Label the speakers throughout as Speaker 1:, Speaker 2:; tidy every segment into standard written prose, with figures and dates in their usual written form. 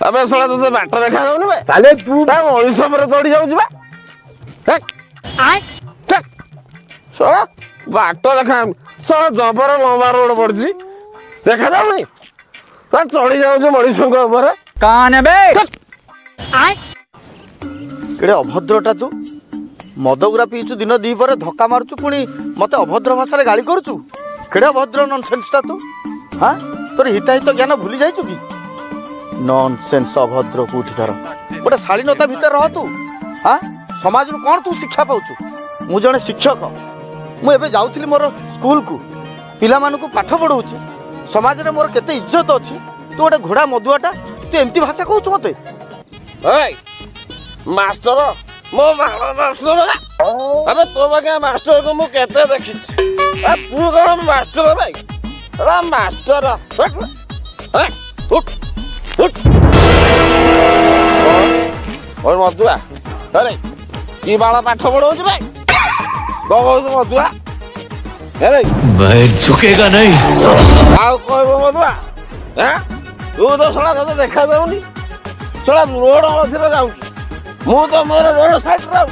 Speaker 1: अबे साला तुझे बाट देखा जाऊनी बे
Speaker 2: चले तू
Speaker 1: मनीष पर चढ़ी जाऊँ साला बाट देखा साला जबर लंबा रोड पड़ी देखा जाऊनी चढ़ी जाऊँ मनीष
Speaker 3: काने बे
Speaker 2: केड़े अभद्रटा तू मदगुरा पीचु दिन दी पर धक्का मारुचु पुणी मत अभद्र भाषा गाली करुचु केड़े अभद्र नॉनसेंसटा तू हाँ तोर हिताहित ज्ञान भूली जाइचु कि नॉनसेंस अभद्र कोठिकार गोटे शालीनता भितर रह तू हाँ समाज रू कौन तू शिक्षा पाउचु मु जने शिक्षक मु एबे जाउथली मोर स्कूल को पिला मानकु पाठ पढौची समाज रे मोर केते इज्जत अछि तू गोटे घोड़ा मधुआटा तू एमती भाषा कहूचु मते
Speaker 1: ओए मास्टर मो मास्टर अबे तो बगे मास्टर को मु केते देखिछ तू कौन मास्टर भाई अरे मास्टर उठ उठ और मधुआ अरे की बाला पाठ पढ़ौछ भाई तो कहू मधुआ अरे
Speaker 4: मैं झुकेगा नहीं
Speaker 1: आउ कहबो मधुआ हैं तू तो सला तते देखा जाउनी सला रोड मझिरे जाऊ मु तो मोर रोड साइड जाऊ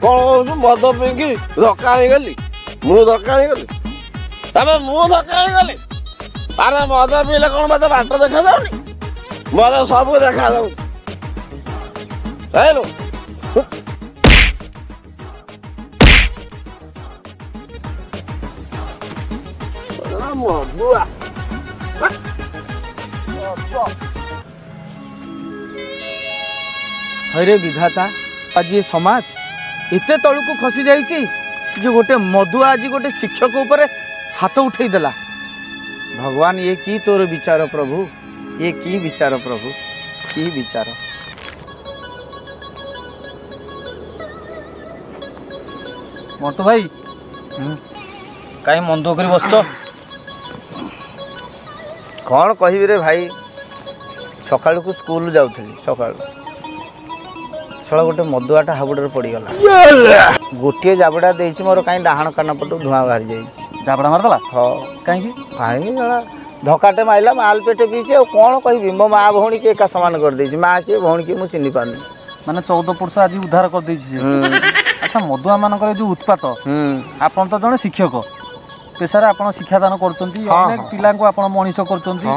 Speaker 1: कौन मद पिंकी धक्का नहीं गली मु धक्का नहीं गली तबे मु धक्का नहीं गली अरे मद पीले कौन मत बाट देखा जाउनी मद सब देखा जाऊ हेलो मधुआ
Speaker 2: हरे विधाता आज ये समाज एते तलू को खसी जाइए जो गोटे मधुआ आज गोटे शिक्षक ऊपर हाथ उठे देला भगवान ये की तोर विचार प्रभु ये की विचार प्रभु की विचार
Speaker 3: मंटू भाई कहीं मन दुख बसच
Speaker 2: कौन कह रे भाई सका को स्कूल जाऊली सका छड़ा गोटे मदुआटा हाबुड़ पड़गला गोटे जाबड़ा दे मोर कहीं डाहाण कान पटू धूआ बाहरी जाइए
Speaker 3: जाबड़ा मारदेला
Speaker 2: हाँ
Speaker 3: कहीं
Speaker 2: कहीं धक्काटे माइला माल पेटे पीछे और कौन कह मो माँ भौणी के एका सामान कर दे माँ किए भौणी किए मुझे चिन्ह पारनी
Speaker 3: माने 14 पुरुष आज उद्धार कर दे अच्छा मधुआ मानकर जो उत्पात आपन तो जने शिक्षक पेशार आपन शिक्षादान करचंती अनेक पिला को आपन मनीष करचंती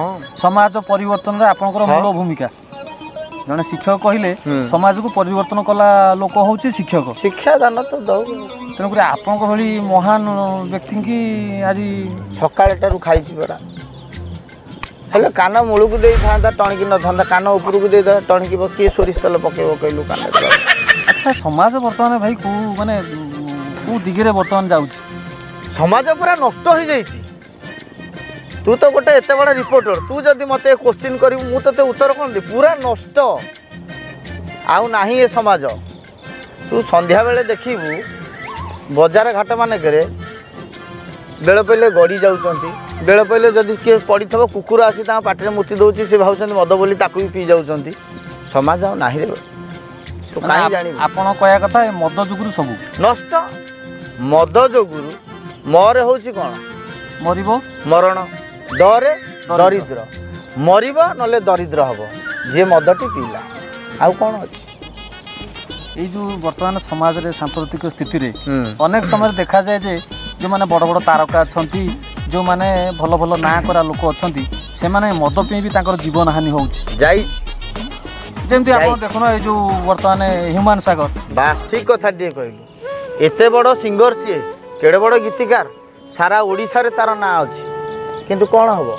Speaker 3: समाज परिवर्तन रे आपनकर मूल भूमिका जने शिक्षक कहले समाज को परिवर्तन कला लोक होची शिक्षक
Speaker 2: शिक्षादान तो दौ
Speaker 3: तेणुक आपन भली महान व्यक्ति की आज
Speaker 2: सकाळटारू खाइछि बरा हेले कान मूल को दे था टणकी न था कान ऊपर को दे टणकी किए सोरिष तेल पकेब कहलु कान
Speaker 3: अच्छा समाज बर्तमान भाई को माने को दिगरे बर्तमान जाउछ
Speaker 2: समाज पूरा नष्ट हो जाइछि तू तो गोटे एते बड़ा रिपोर्टर तू जदि मते क्वेश्चन करी मु तते उत्तर कोन दे पूरा नष्ट आउ नाही ए समाज तू संध्या बेले देखिबू बाजार घाट माने करे बेल पहिले गड़ी जाउचंती बेल पहिले जदि के पड़ी थबो कुकुर आसी ता पाटरे मुति दउची से भाउचंती मद बोली ताकू भी पी जाउचंती समाज आउ नाही रे तो काई जानि
Speaker 3: आपण कहया कथा मद जुगुरु सब
Speaker 2: नष्ट मद जुगुरु मरे होची कोन
Speaker 3: मरिबो
Speaker 2: मरण डरे दरिद्र मरिबो नले दरिद्र हबो जे मदटी पीला आउ कोन अछि
Speaker 3: ये जो वर्तमान समाज रे सांप्रतिक स्थिति रे अनेक समय देखा जाए जे जो माने बड़ बड़ तारका अछंती जो माने भल भल ना करा लोक अछंती से माने मद पी भी ताकर जीवन हानि होउछ
Speaker 2: जाई
Speaker 3: जेमती आपण देखनो ए जो वर्तमान ह्यूमन सागर
Speaker 2: बास ठीक कथा दिए कहलु एते बड़ सिंगर सी केड़े बड़ गीतिकार सारा ओडिसा रे तार ना अछि किंतु कोन हबो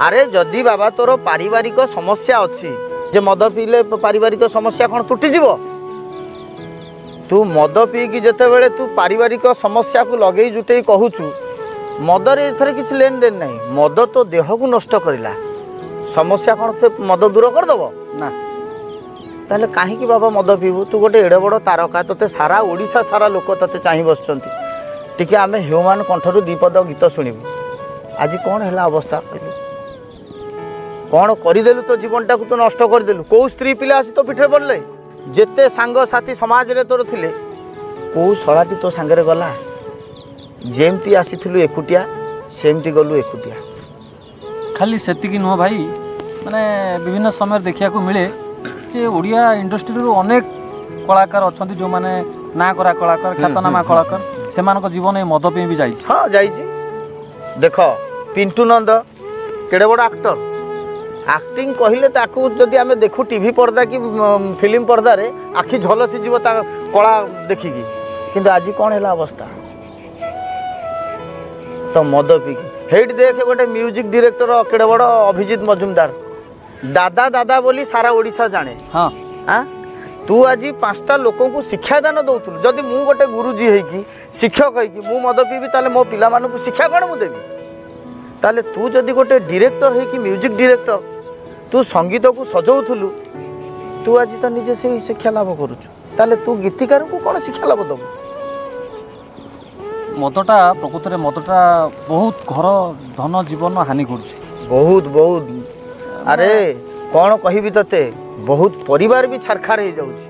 Speaker 2: अरे जदि बाबा तोर पारिवारिक समस्या अछि जे मद पीले पारिवारिक समस्या कोन टूटी जीवो तू मद पी कि जते बेले तू पारिवारिक समस्या को लगेई जुटेई कहूचु मद रे एथरे किछ लेन देन नहीं मद तो देह को नष्ट करिला समस्या कोन से मद दूर कर दबो ना ताले काहे कि बाबा मद पीबू तू गोटे एडे बड़ तारका तते सारा ओडिसा सारा लोक तते चाहि बसचंती टिके आमे ह्यूमन कंठरू दीपद गीत सुनिबू आज कौन है अवस्था कहलु कौन करदेलु तो जीवनटा को तो नष्ट करदेलु कौ स्त्री पिला आसी तो पिठे पड़ले जेते सांग साथी समाज रे तोर थिले कौ सलाटी तो सांगरे गला जेमती आसीथिलु एकुटिया सेमती गलु एकुटिया
Speaker 3: खाली सेतिकी नुह भाई ମାନେ ବିଭିନ୍ନ ସମୟରେ ଦେଖିବାକୁ ମିଳେ ଯେ ଓଡ଼ିଆ ଇଣ୍ଡଷ୍ଟ୍ରିରୁ ଅନେକ କଳାକାର ଅଛନ୍ତି ଯେଉଁମାନେ ନାଁ କରା କଳାକାର ଖ୍ୟାତନାମା କଳାକାର ସେମାନଙ୍କ ଜୀବନ ଏ ମଦ ପାଇଁ ବି ଯାଇଛି।
Speaker 2: ହଁ ଯାଇଛି। ଦେଖ ପିଣ୍ଟୁ ନନ୍ଦ କେଡ଼େ ବଡ଼ ଆକ୍ଟର, ଆକ୍ଟିଂ କହିଲେ ତାକୁ ଯଦି ଆମେ ଦେଖୁ টিভি পর্দা কি ফিল্ম পর্দারে আখি ঝলসি যাব তা কলা দেখিকি, কিন্তু আজ কোণ হল অবস্থা তো মদ পিকি। সেইটি দেখে গোটে মিউজিক ডিরেক্টর কেড়ে বড় অভিজিৎ মজুমদার দাদা দাদা বলি সারা ওড়িশা জানে।
Speaker 3: হ্যাঁ
Speaker 2: হ্যাঁ তু আজ 5টা লোকଙ୍କୁ শিক্ষাদান দৌলু, যদি মু গোটে গুরুজি হইকি শিক্ষক হইকি মু মদ পিবি তাহলে মো পিলা মানকু শিক্ষা কোণ মু দেবি? তাহলে তু যদি গোটে ডিরেক্টর হইকি মিউজিক ডিরেক্টর তু সঙ্গীত কু সজাউলু, তু আজ তো নিজে সেই শিক্ষা লাভ করুছু, তাহলে তু গীতিকার কু কোণ শিক্ষা লাভ দেবু?
Speaker 3: মদটা প্রকৃতরে মদটা বহুত ঘর ধন জীবন হানি করছে,
Speaker 2: বহুত বহুত। আরে কোণ কহিবি তোতে, বহুত পরিবার বি ছারখার হয়ে যাଉଛି।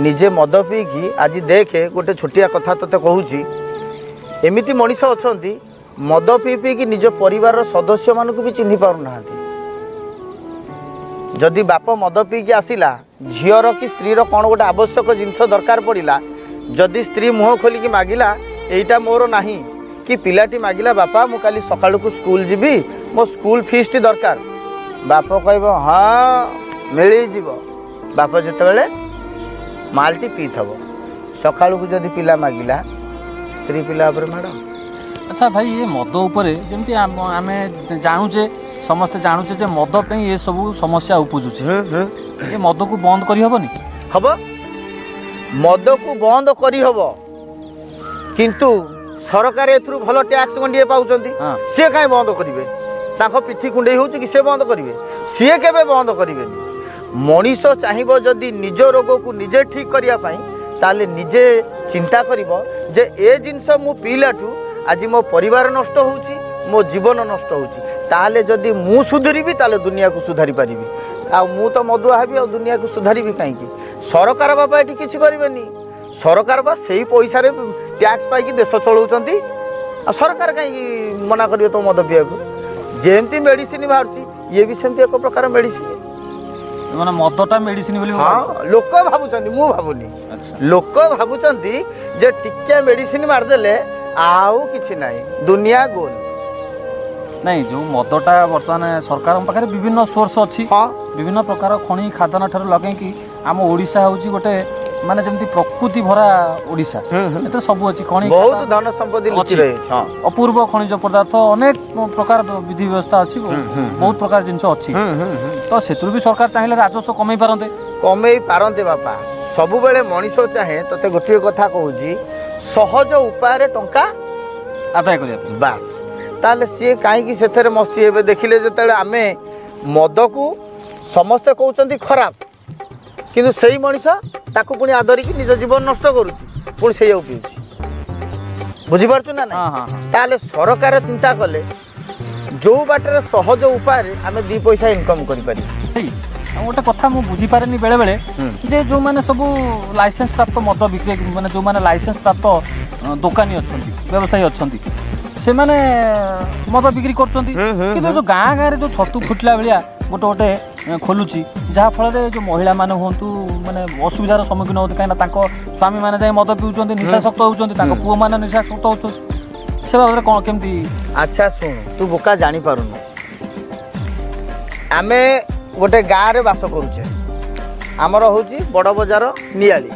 Speaker 2: নিজে মদ পিকি আজ দেখে গোটে ছোটিয়া কথা তোতে কହୁছি, এমিতি মଣିষ অছন্তি মদ পিকি নিজ পরিবার সদস্য মানুষ বি চিহ্নি পারু নাহান্তি। যদি বাপ মদ পিকি আসিলা, ঝিওর কি স্ত্রীর কোণ গোটে আবশ্যক জিনিস দরকার পড়িলা, যদি স্ত্রী মুহ খোলিকি মাগিলা এইটা মোর নাহি, কি পিলাটি মাগিলা বাপা মু কালি সকালকু স্কুল ଯିବି মো স্কুল ফিসটি দরকার, বাপ কইব হ্যাঁ মিলিଯିବ। বাপ যেতবেলে মালটি পিথব, সকালকু যদি পিলা মাগিলা স্ত্রী পিলা উপরে ম্যাডাম।
Speaker 3: আচ্ছা ভাই এ মদ উপরে যেমতি আমি জানুছে ସମସ୍ତେ ଜାଣୁଛେ ଯେ ମଦ ପାଇଁ ଏସବୁ ସମସ୍ୟା ଉପୁଜୁଛି, ଏ ମଦକୁ ବନ୍ଦ କରିହେବନି?
Speaker 2: ହବ, ମଦକୁ ବନ୍ଦ କରିହବ, କିନ୍ତୁ ସରକାର ଏଥିରୁ ଭଲ ଟ୍ୟାକ୍ସ ଗଣ୍ଡିଏ ପାଉଛନ୍ତି, ସିଏ କାହିଁ ବନ୍ଦ କରିବେ? ତାଙ୍କ ପିଠି କୁଣ୍ଡେଇ ହେଉଛି କି ସିଏ ବନ୍ଦ କରିବେ? ସିଏ କେବେ ବନ୍ଦ କରିବେନି। ମଣିଷ ଚାହିଁବ ଯଦି ନିଜ ରୋଗକୁ ନିଜେ ଠିକ୍ କରିବା ପାଇଁ, ତାହେଲେ ନିଜେ ଚିନ୍ତା କରିବ ଯେ ଏ ଜିନିଷ ମୁଁ ପିଇଲାଠୁ ଆଜି ମୋ ପରିବାର ନଷ୍ଟ ହେଉଛି, ମୋ ଜୀବନ ନଷ୍ଟ ହେଉଛି, ତାହେଲେ ଯଦି ମୁଁ ସୁଧରିବି ତାହେଲେ ଦୁନିଆକୁ ସୁଧାରି ପାରିବି। ଆଉ ମୁଁ ତ ମଦୁଆ ହେବି, ଆଉ ଦୁନିଆକୁ ସୁଧାରିବି କାହିଁକି? ସରକାର ବାପା ଏଠି କିଛି କରିବେନି, ସରକାର ବା ସେଇ ପଇସାରେ ଟ୍ୟାକ୍ସ ପାଇକି ଦେଶ ଚଳାଉଛନ୍ତି, ଆଉ ସରକାର କାହିଁକି ମନା କରିବେ ତ ମଦ ପିଇବାକୁ? ଯେମିତି ମେଡ଼ିସିନ ବାହାରୁଛି ଇଏ ବି ସେମିତି ଏକ ପ୍ରକାର ମେଡ଼ିସିନ।
Speaker 3: ମାନେ ମଦଟା ମେଡ଼ିସିନ ବୋଲି
Speaker 2: ଲୋକ ଭାବୁଛନ୍ତି, ମୁଁ ଭାବୁନି। ଲୋକ ଭାବୁଛନ୍ତି ଯେ ଟିକେ ମେଡ଼ିସିନ ମାରିଦେଲେ ଆଉ କିଛି ନାହିଁ, ଦୁନିଆ ଗୋଲ।
Speaker 3: ନାଇଁ ଯେଉଁ ମଦଟା ବର୍ତ୍ତମାନ ସରକାରଙ୍କ ପାଖରେ ବିଭିନ୍ନ ସୋର୍ସ ଅଛି, ବିଭିନ୍ନ ପ୍ରକାର ଖଣି ଖାଦାନ ଠାରୁ ଲଗେଇକି ଆମ ଓଡ଼ିଶା ହେଉଛି ଗୋଟେ ମାନେ ଯେମିତି ପ୍ରକୃତି ଭରା ଓଡ଼ିଶା, ଏଥିରେ ସବୁ ଅଛି, ଖଣି
Speaker 2: ବହୁତ ଧନ ସମ୍ପତ୍ତି ଲୁଚି ରହିଛି,
Speaker 3: ଅପୂର୍ବ ଖଣିଜ ପଦାର୍ଥ, ଅନେକ ପ୍ରକାର ବିଧି ବ୍ୟବସ୍ଥା ଅଛି, ବହୁତ ପ୍ରକାର ଜିନିଷ ଅଛି, ତ ସେଥିରୁ ବି ସରକାର ଚାହିଁଲେ ରାଜସ୍ୱ କମେଇ ପାରନ୍ତେ।
Speaker 2: କମେଇ ପାରନ୍ତେ ବାପା, ସବୁବେଳେ ମଣିଷ ଚାହେଁ, ତତେ ଗୋଟିଏ କଥା କହୁଛି, ସହଜ ଉପାୟରେ ଟଙ୍କା
Speaker 3: ଆଦାୟ କରିବା ପାଇଁ।
Speaker 2: ବାସ୍, ତାହେଲେ ସିଏ କାହିଁକି ସେଥିରେ ମସ୍ତି ହେବେ? ଦେଖିଲେ ଯେତେବେଳେ ଆମେ ମଦକୁ ସମସ୍ତେ କହୁଛନ୍ତି ଖରାପ, କିନ୍ତୁ ସେଇ ମଣିଷ ତାକୁ ପୁଣି ଆଦରିକି ନିଜ ଜୀବନ ନଷ୍ଟ କରୁଛି, ପୁଣି ସେଇଆକୁ ପିଉଛି, ବୁଝିପାରୁଛୁ ନା ନାଇଁ? ତାହେଲେ ସରକାର ଚିନ୍ତା କଲେ ଯେଉଁ ବାଟରେ ସହଜ ଉପାୟରେ ଆମେ 2 ପଇସା ଇନକମ୍ କରିପାରିବା।
Speaker 3: ଗୋଟେ କଥା ମୁଁ ବୁଝିପାରେନି ବେଳେବେଳେ ଯେ ଯେଉଁମାନେ ସବୁ ଲାଇସେନ୍ସ ପ୍ରାପ୍ତ ମଦ ବିକ୍ରି, ମାନେ ଯେଉଁମାନେ ଲାଇସେନ୍ସ ପ୍ରାପ୍ତ ଦୋକାନୀ ଅଛନ୍ତି, ବ୍ୟବସାୟୀ ଅଛନ୍ତି, ସେମାନେ ମଦ ବିକ୍ରି କରୁଛନ୍ତି, କିନ୍ତୁ ଯେଉଁ ଗାଁ ଗାଁରେ ଯେଉଁ ଛତୁ ଫୁଟିଲା ଭଳିଆ ଗୋଟେ ଗୋଟେ ଖୋଲୁଛି, ଯାହାଫଳରେ ଯେଉଁ ମହିଳାମାନେ ହୁଅନ୍ତୁ ମାନେ ଅସୁବିଧାର ସମ୍ମୁଖୀନ ହୁଅନ୍ତି, କାହିଁକିନା ତାଙ୍କ ସ୍ୱାମୀମାନେ ଯାଇ ମଦ ପିଉଛନ୍ତି, ନିଶାସକ୍ତ ହେଉଛନ୍ତି, ତାଙ୍କ ପୁଅମାନେ ନିଶାସକ୍ତ ହେଉଛନ୍ତି, ସେ ବାବଦରେ କ'ଣ କେମିତି?
Speaker 2: ଆଚ୍ଛା ଶୁଣ, ତୁ ବୋକା ଜାଣିପାରୁନୁ, ଆମେ ଗୋଟେ ଗାଁରେ ବାସ କରୁଛେ, ଆମର ହେଉଛି ବଡ଼ ବଜାର ନିଆଳି,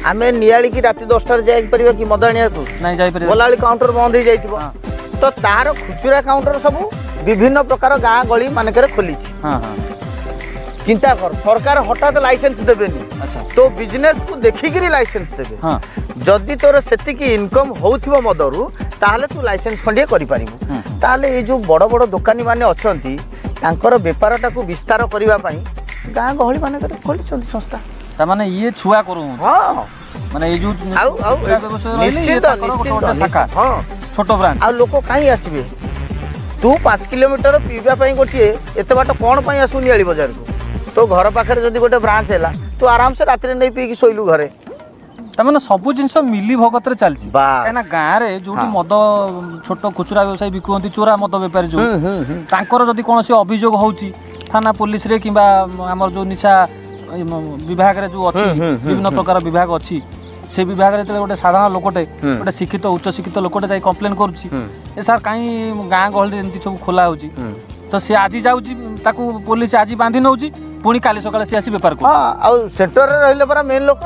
Speaker 2: ଆମେ ନିଆଳିକି ରାତି 10টাରେ ଯାଇପାରିବା କି ମଦ ଆଣିବାକୁ?
Speaker 3: ନାଇଁ ଯାଇପାରିବା,
Speaker 2: ଗଲାବେଳେ କାଉଣ୍ଟର ବନ୍ଦ ହେଇଯାଇଥିବ, ତ ତାର ଖୁଚୁରା କାଉଣ୍ଟର ସବୁ ବିଭିନ୍ନ ପ୍ରକାର ଗାଁ ଗଳି ମାନଙ୍କରେ ଖୋଲିଛି। ଚିନ୍ତା କର, ସରକାର ହଠାତ୍ ଲାଇସେନ୍ସ ଦେବେନି, ତୋ ବିଜନେସକୁ ଦେଖିକିରି ଲାଇସେନ୍ସ ଦେବେ। ଯଦି ତୋର ସେତିକି ଇନକମ୍ ହେଉଥିବ ମଦରୁ, ତାହେଲେ ତୁ ଲାଇସେନ୍ସ ଖଣ୍ଡିଏ କରିପାରିବୁ। ତାହେଲେ ଏଇ ଯେଉଁ ବଡ଼ ବଡ଼ ଦୋକାନୀ ମାନେ ଅଛନ୍ତି, ତାଙ୍କର ବେପାରଟାକୁ ବିସ୍ତାର କରିବା ପାଇଁ ଗାଁ ଗହଳି ମାନଙ୍କରେ ଖୋଲିଛନ୍ତି ସଂସ୍ଥା।
Speaker 3: ତାମାନେ ଇଏ ଛୁଆ କରୁ, ମାନେ ଏଇ ଯେଉଁ ଛୋଟ ବ୍ରାଞ୍ଚ, ଆଉ
Speaker 2: ଲୋକ କାହିଁ ଆସିବେ? ତୁ 5 କିଲୋମିଟର ପିଇବା ପାଇଁ ଗୋଟିଏ ଏତେ ବାଟ କ'ଣ ପାଇଁ ଆସିବୁ ନିଆଳି ବଜାରକୁ? ତୋ ଘର ପାଖରେ ଯଦି ଗୋଟେ ବ୍ରାଞ୍ଚ ହେଲା, ତୁ ଆରାମସେ ରାତିରେ ନେଇ ପିଇକି ଶୋଇଲୁ ଘରେ,
Speaker 3: तामाने सब जिनस मिली भगत रे चलछि
Speaker 2: बास।
Speaker 3: काना गाँ रे जोटी मद छोट खुचरा व्यवसायी बिकुंती चोरा मद व्यापारी जो तांकर जदि कोनोसी अभियोग होउची थाना पुलिस रे किबा हमर जो निशा विभाग रे जो अछि विभिन्न प्रकार विभाग अछि से विभाग रे गोटे साधारण लोकटे गोटे शिक्षित उच्च शिक्षित लोकटे जाई कंप्लेन करूची ए सर काई गाँ गहली एमती सब खोला होउची तो से आज जाउची ताकू पुलिस आज बांधी नउची पुणी काली सकाळे से आसी व्यापार को
Speaker 2: हां आ सेंटर रे रहिले परा मेन लोक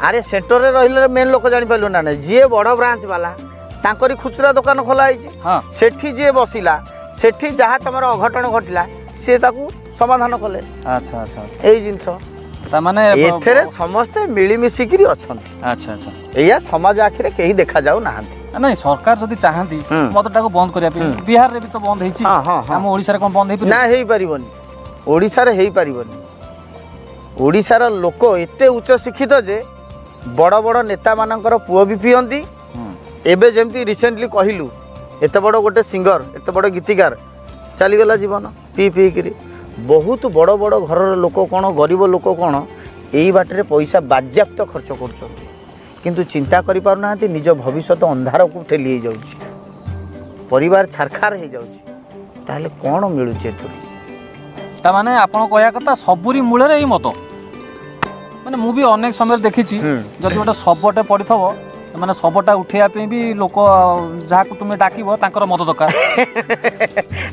Speaker 2: अरे सेंटर रे रहिले मेन लोक जानि पाइलो ना जे बड़ ब्रांच वाला तांकरी खुचरा दुकान खोला आइची
Speaker 3: हां
Speaker 2: सेठी जे बसिला सेठी जहा तमरा अघटन घटिला से ताकू समाधान कले।
Speaker 3: अच्छा अच्छा
Speaker 2: एई जिंस
Speaker 3: ता माने
Speaker 2: एथरे समस्त मिली मिसिकिरी अछंती।
Speaker 3: अच्छा अच्छा
Speaker 2: एया समाज आखिरे केही देखा जाऊ नाहंती
Speaker 3: नहीं सरकार जदि चाहती मदटा को बंद करिया बिहार रे भी तो बंद हेची हम ओडिसा रे कोन बंद हेपि
Speaker 2: ना हेई परिबनी ओडिसा रे हेई परिबनी ओडिसा रो लोक एते उच्च शिक्षित जे बड़ बड़ नेता मानकर पुओ भी पियंती एबे जेमती रिसेंटली कहिलु एते बड़ गोटे सिंगर एते बड़ गीतिकार चली गला जीवन पी पी करी बहुत बड़ बड़ घर लोक कोन गरीब लोक कोन एई बाटरे पैसा बाज्याप्त खर्च करछन किंतु चिंता करि पार नाहंती निज भविष्य अंधार को ठेली जाउची परिवार छारखार हो जाउची ताले कोन मिलुची एतु
Speaker 3: ता माने आपण कहया कथा सबुरी मूल रे ई मत माने मु भी अनेक समय देखिची जदि गोटे सबटे पड़िथबो माने सबटा उठेया पे भी लोक जहा को तुमे डाकिबो तांकर मत दरकार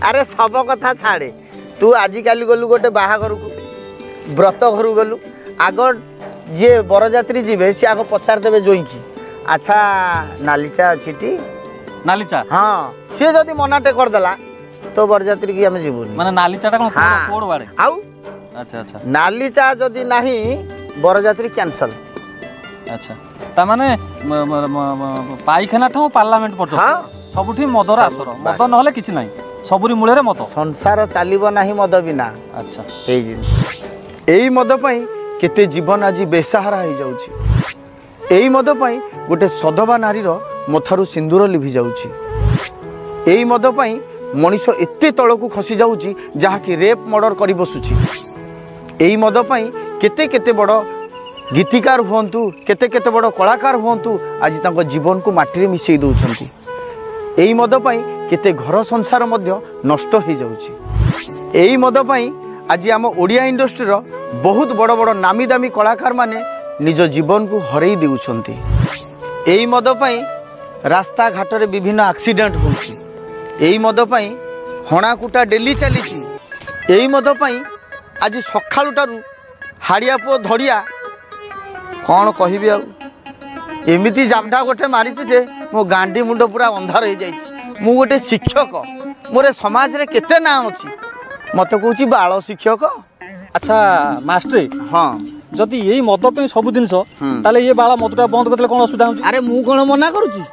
Speaker 2: अरे सब कथा छाड़े तू आजिकाली गलु गोटे बाहाघर को व्रत घर गलु आग जे बरजात्री जीवे सी आग पचार देवे जोई की अच्छा नालीचा अच्छी
Speaker 3: नालीचा
Speaker 2: हाँ सी जदि मनाटे करदेला तो बरजात्री की आमे जीवुनी
Speaker 3: माने नालीचाटा कोन कोड बाड़े
Speaker 2: आउ
Speaker 3: अच्छा अच्छा
Speaker 2: नालीचा जदि नाही बरजात्री कैंसल।
Speaker 3: अच्छा ता माने पाइखाना ठो पार्लियामेंट पड़
Speaker 2: हाँ
Speaker 3: सबुठी मदर आसर मद नहले किछि नाही सबुरी मूले रे मत
Speaker 2: संसार चलिबो नाही मद बिना।
Speaker 3: अच्छा
Speaker 2: एई जिंस एई मद पई केते जीवन आज बेसहारा हो जाउची एई मद पई गोटे सधवा नारी रो मथारू सिंदूर लिभि जाउची एई मद पई मनीष एते तळकू खसी जाउची जहा कि रेप मर्डर करि बसुची एई मद पई केते केते बड़ गीतिकार हुंतु केते केते बड़ कलाकार हुंतु आज तांको जीवन को माटी रे मिसई दउछंती एई मद पई केते घर संसार मध्य नष्ट हो जाउची एई मद पई आज आम ओडिया इंडस्ट्री रो बहुत बड़ बड़ नामी दामी कलाकार माने निज जीवन को हरई देउछंती एई मद पई रास्ता घाट रे विभिन्न एक्सीडेंट होउची एई मद पई हणाकुटा डेली चलीची एई मद पई आज सखालुटारू हाड़िया पो धड़िया कौन कहबी आ एमिति जामटा गोटे मारिची जे मो गांडी मुंड पूरा अंधार हो जाई मु गोटे शिक्षक मोरे समाज रे केते ना अछि मते कहूची बाल शिक्षक।
Speaker 3: अच्छा मास्टर
Speaker 2: हाँ
Speaker 3: जदि यही मद पे सब जिनस ताले ये बाला मदटा बंद करले कोन असुविधा होची
Speaker 2: अरे मु कोन मना करूची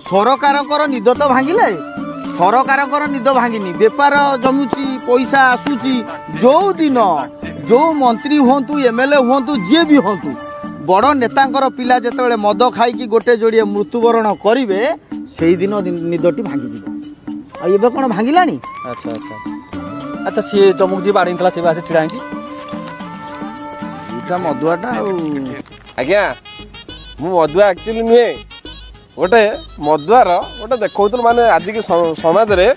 Speaker 2: सरकारकर निद तो भांगिले सरकारकर निद भांगिनी बेपार जमुची पैसा आसुची जो दिन जो मंत्री हुंतु एमएलए हुंतु जे भी हुंतु बड़ नेतांकर पिला जेतेबेले मद खाइकी गोटे जोड़िए मृत्युवरण करिवे सेही दिन निदटी भांगी जिवो आ एबे कोन भांगिलानी।
Speaker 3: अच्छा अच्छा अच्छा सी जमुक जी बाड़ी थला से बासे छिड़ा आंची
Speaker 2: इटा मदुआटा
Speaker 1: आज्ञा मु मदुआ एक्चुअली नुहे गोटे मदुआर गोटे देखौतु माने आज की समाज रे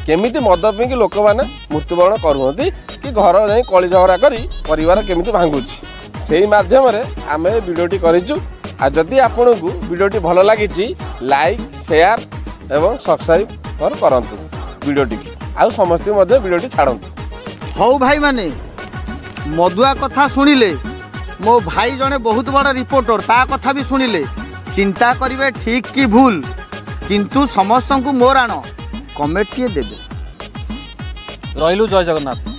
Speaker 1: केमिति मद पीकी लोक मैंने मृत्युवरण करुँच कि घर जाई कली झगड़ा करी परिवार केमिति भांगुची से माध्यम आम भिडियोटी करूँ आ जदि आपन को भिडियोटी भल लगी लाइक शेयर एवं सब्सक्राइब करंतु भिडियोटी आउ समस्त भिडियोटी छाड़तु।
Speaker 2: हौ भाई माने मदुआ कथा सुनिले मो भाई जने बहुत बड़ा रिपोर्टर ता कथा भी सुनिले चिंता करिवे ठीक कि भूल किंतु समस्त को मोर आण कमेंट देवे
Speaker 3: रहिलु जय जगन्नाथ।